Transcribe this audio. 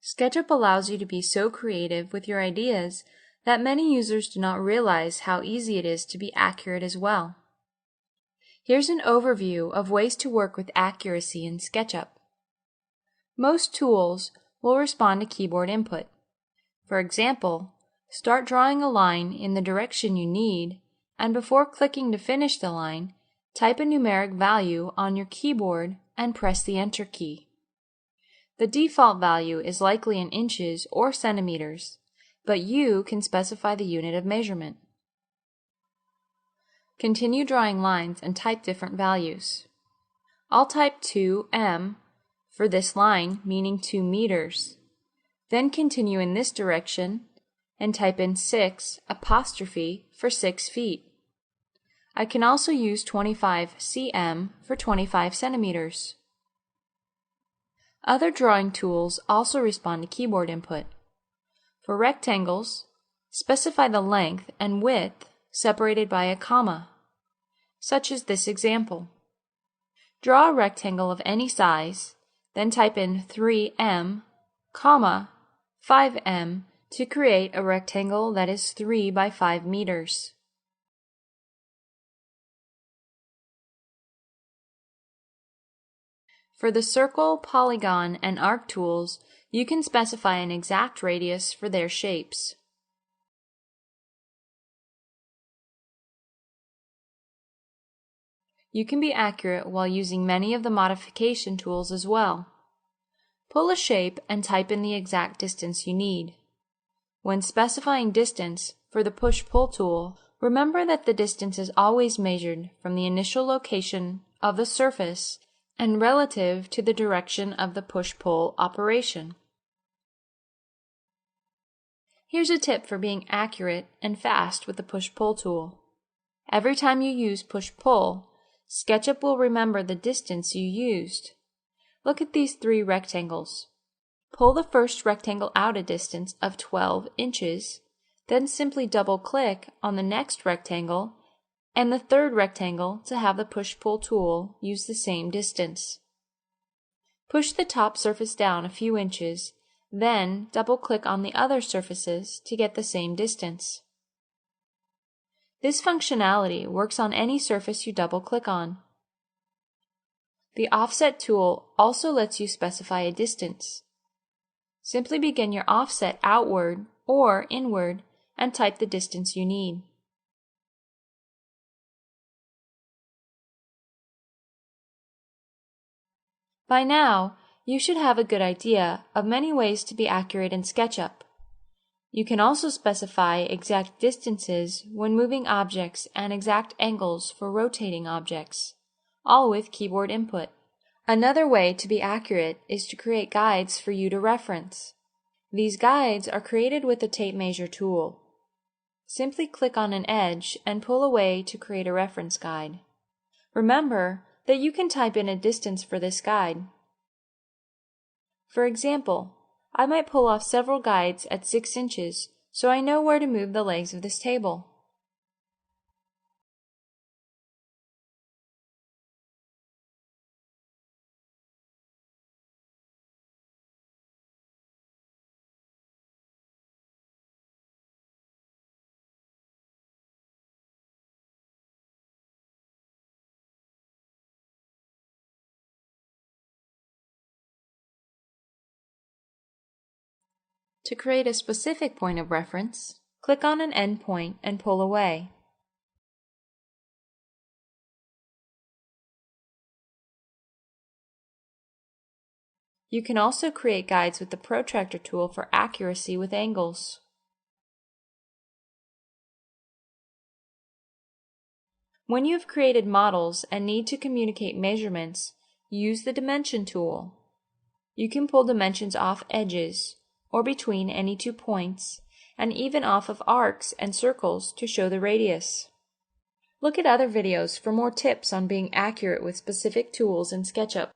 SketchUp allows you to be so creative with your ideas that many users do not realize how easy it is to be accurate as well. Here's an overview of ways to work with accuracy in SketchUp. Most tools will respond to keyboard input. For example, start drawing a line in the direction you need, and before clicking to finish the line, type a numeric value on your keyboard and press the Enter key. The default value is likely in inches or centimeters, but you can specify the unit of measurement. Continue drawing lines and type different values. I'll type 2m for this line, meaning 2 meters. Then continue in this direction and type in 6 apostrophe for 6 feet. I can also use 25 cm for 25 centimeters. Other drawing tools also respond to keyboard input. For rectangles, specify the length and width separated by a comma, such as this example. Draw a rectangle of any size, then type in 3m, comma, 5m to create a rectangle that is 3 by 5 meters. For the circle, polygon, and arc tools, you can specify an exact radius for their shapes. You can be accurate while using many of the modification tools as well. Pull a shape and type in the exact distance you need. When specifying distance for the Push-Pull tool, remember that the distance is always measured from the initial location of the surface and relative to the direction of the push-pull operation. Here's a tip for being accurate and fast with the Push-Pull tool. Every time you use Push-Pull, SketchUp will remember the distance you used. Look at these 3 rectangles. Pull the first rectangle out a distance of 12 inches, then simply double-click on the next rectangle and the third rectangle to have the Push-Pull tool use the same distance. Push the top surface down a few inches, then double-click on the other surfaces to get the same distance. This functionality works on any surface you double-click on. The Offset tool also lets you specify a distance. Simply begin your offset outward or inward and type the distance you need. By now, you should have a good idea of many ways to be accurate in SketchUp. You can also specify exact distances when moving objects and exact angles for rotating objects, all with keyboard input. Another way to be accurate is to create guides for you to reference. These guides are created with the Tape Measure tool. Simply click on an edge and pull away to create a reference guide. Remember that you can type in a distance for this guide. For example, I might pull off several guides at 6 inches so I know where to move the legs of this table. To create a specific point of reference, click on an endpoint and pull away. You can also create guides with the Protractor tool for accuracy with angles. When you have created models and need to communicate measurements, use the Dimension tool. You can pull dimensions off edges, or between any 2 points, and even off of arcs and circles to show the radius. Look at other videos for more tips on being accurate with specific tools in SketchUp.